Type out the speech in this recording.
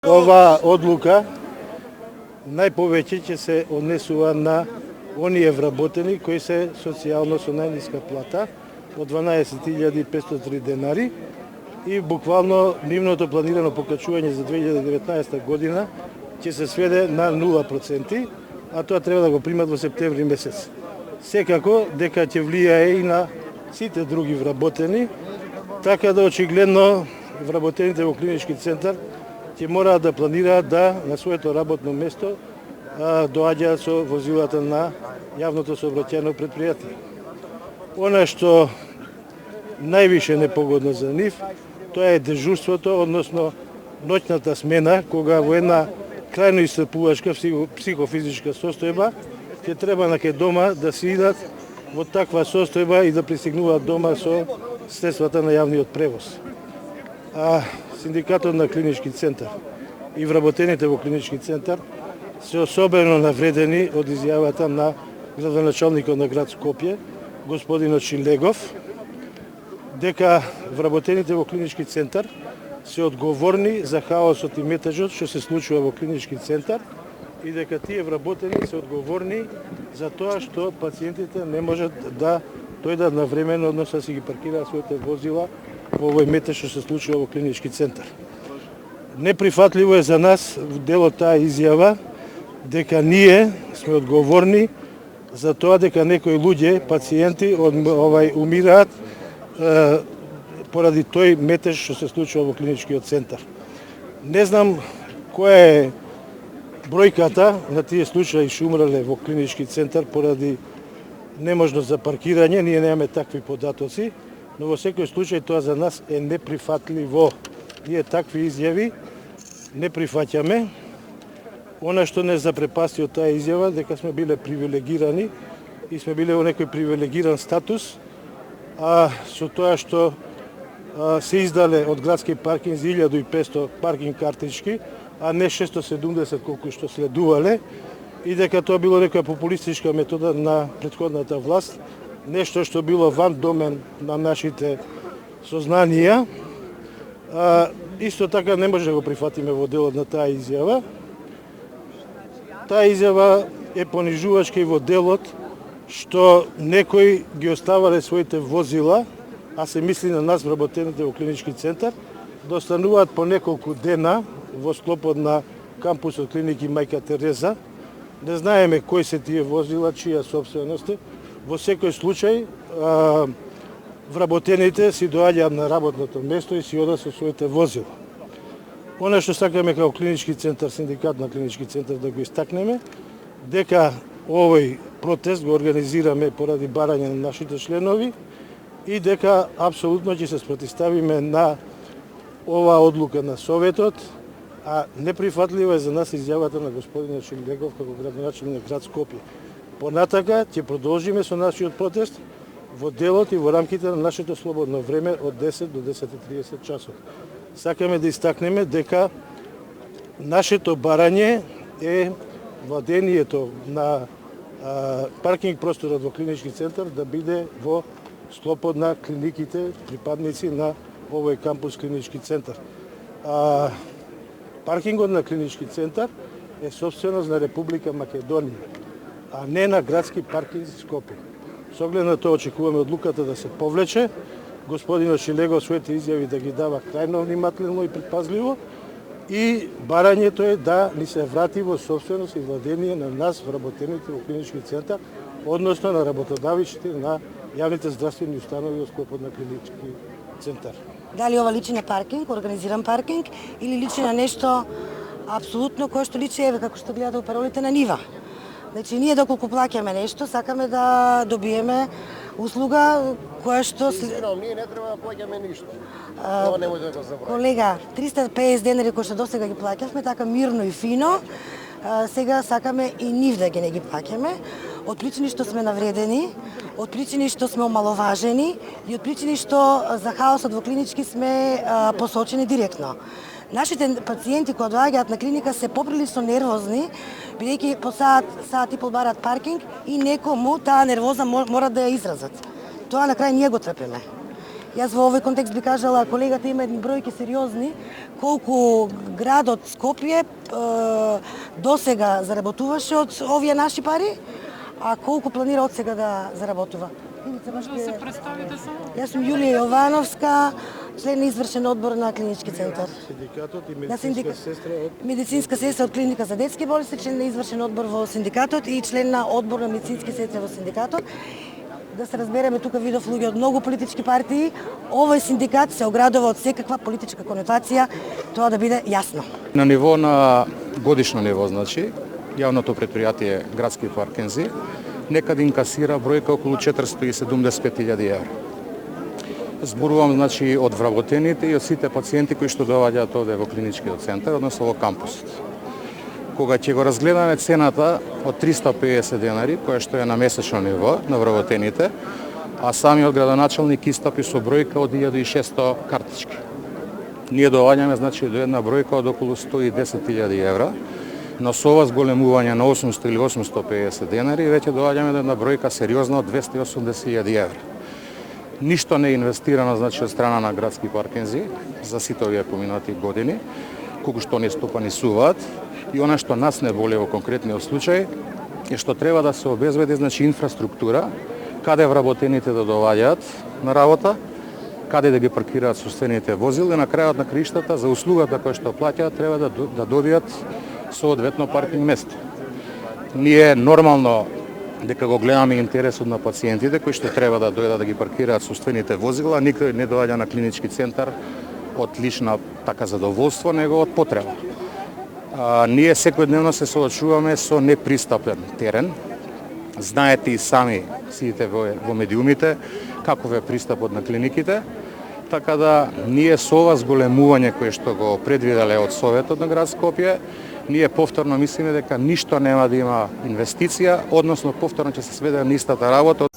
Ова одлука најповеќе ќе се однесува на оние вработени кои се социјално со најниска плата од 12.503 денари и буквално нивното планирано покачување за 2019 година ќе се сведе на 0%, а тоа треба да го примат во септември месец. Секако дека ќе влијае и на сите други вработени, така да очигледно вработените во клинички центар ќе мораат да планираат да на своето работно место доаѓаат со возилата на јавното сообраќајно предпријатие. Она што највише непогодно за нив, тоа е дежурството, односно ноќната смена, кога во една крајно исцрпувачка психофизичка состојба ќе треба на кај дома да се идат во таква состојба и да пристигнуваат дома со средствата на јавниот превоз. Синдикатот на клинички центар и вработените во клинички центар се особено навредени од изјавата на градоначалникот на град Скопје, господинот Шилегов, дека вработените во клинички центар се одговорни за хаосот и метежот што се случува во клинички центар и дека тие вработени се одговорни за тоа што пациентите не можат да дојдат на време, односно да си ги паркираат своите возила во овој метеж што се случува во клинички центар. Неприфатливо е за нас делот таа изјава дека ние сме одговорни за тоа дека некои луѓе, пациенти умираат поради тој метеж што се случува во клиничкиот центар. Не знам која е бројката на тие случаи што умрале во клинички центар поради неможност за паркирање, ние немаме такви податоци, но во секој случај тоа за нас е неприфатливо. Ние такви изјави не прифаќаме. Она што не запрепасти од таа изјава дека сме биле привилегирани и сме биле во некој привилегиран статус, со тоа што се издале од градски паркинзи 1500 паркинг картички, а не 670 колку што следувале, и дека тоа било некоја популистичка метода на претходната власт, нешто што било ван домен на нашите сознанија. Исто така не може да го прифатиме во делот на таа изјава. Таа изјава е понижувачка и во делот што некои ги оставале своите возила, а се мисли на нас вработените во клинички центар, да остануваат по неколку дена во склопот на кампусот клиники Мајка Тереза. Не знаеме кои се тие возила, чија собственост е. Во секој случај, вработените си доаѓаат на работното место и си одат со своите возила. Она што сакаме како клинички центар, синдикат на клинички центар да го истакнеме, дека овој протест го организираме поради барање на нашите членови и дека апсолутно ќе се спротивставиме на оваа одлука на Советот, а неприфатливо е за нас изјавата на господинот Шилегов како градоначалник на град Скопје. Понатака ќе продолжиме со нашиот протест во делот и во рамките на нашето слободно време од 10 до 10:30 часот. Сакаме да истакнеме дека нашето барање е владението на паркинг просторот во клинички центар да биде во склопот на клиниките, припадници на овој кампус клинички центар. Паркингот на клинички центар е собственост на Република Македонија, а не на градски паркинг Скопје. Со оглед на тоа очекуваме одлуката да се повлече, господинот Шилегов своите изјави да ги дава крајно внимателно и предпазливо и барањето е да ни се врати во собственост и владение на нас, вработените во клинички центар, односно на работодавците на јавните здравствени установи во склопот на клинички центар. Дали ова личи на паркинг, организиран паркинг, или личи на нешто апсолутно кое што личи, еве како што гледате у паролите на нива. Значи, ние доколку плаќаме нешто, сакаме да добиеме услуга која што... Ние не треба да плаќаме ништо. Тоа не може да го забрави. Колега, 350 денари кои што досега ги плаќавме, така мирно и фино, сега сакаме и нив да ги не ги плаќаме, од причини што сме навредени, од причини што сме омаловажени и од причини што за хаосот во клинички сме посочени директно. Нашите пациенти кои доаѓаат на клиника се поприлично нервозни, бидејќи по саат и пол бараат паркинг и некому таа нервоза мора да ја изразат. тоа на крај ние го трпиме. Јас во овој контекст би кажала, колегата има едни бројки сериозни, колку градот Скопје досега заработуваше од овие наши пари, а колку планира од сега да заработува. Може да се представите само? Јас сум Јулија Јовановска, член на извршен одбор на клинички центар. Синдикатот и На медицинска сестра од медицинска сестра од клиника за детски болести, член на извршен одбор во синдикатот и член на одбор на медицински сестри во синдикатот. Да се разбереме, тука видов луѓе од многу политички партии. Овој синдикат се оградува од секаква политичка конотација, тоа да биде јасно. На ниво на годишно ниво, значи, јавното предпријатие Градски парк Ензи некаде инкасира бројка околу 475.000 евра. Зборувам, значи, од вработените и од сите пациенти кои што доаѓаат овде во клиничкиот центар, односно во кампусот. Кога ќе го разгледаме цената од 350 денари, која што е на месечно ниво на вработените, а самиот градоначалник истапи со бројка од 1600 картички. Ние доаѓаме, значи, до една бројка од околу 110.000 евра, но со ова зголемување на 800 или 850 денари, веќе доаѓаме до една бројка сериозна од 280.000 евра. Ништо не е инвестирано, значи, од страна на Градски парк Ензи за сите овие поминати години, колку што не стопанисуваат. И она што нас не боли во конкретниот случај е што треба да се обезбеди, значи, инфраструктура, каде вработените да доаѓаат на работа, каде да ги паркираат собствените возила и на крајот на криштата за услугата која што плаќаат треба да добијат соодветно паркинг место. Ние нормално дека го гледаме интересот на пациентите кои што треба да дојдат да ги паркираат собствените возила, никој не доаѓа на клинички центар од лична така задоволство, него од потреба. Ние секојдневно се соочуваме со непристапен терен. Знаете и сами, сидите во медиумите, каков е пристапот на клиниките. Така да, ние со ова зголемување кое што го предвиделе од Советот на град Скопје, ние повторно мислиме дека ништо нема да има инвестиција, односно повторно ќе се сведе на истата работа.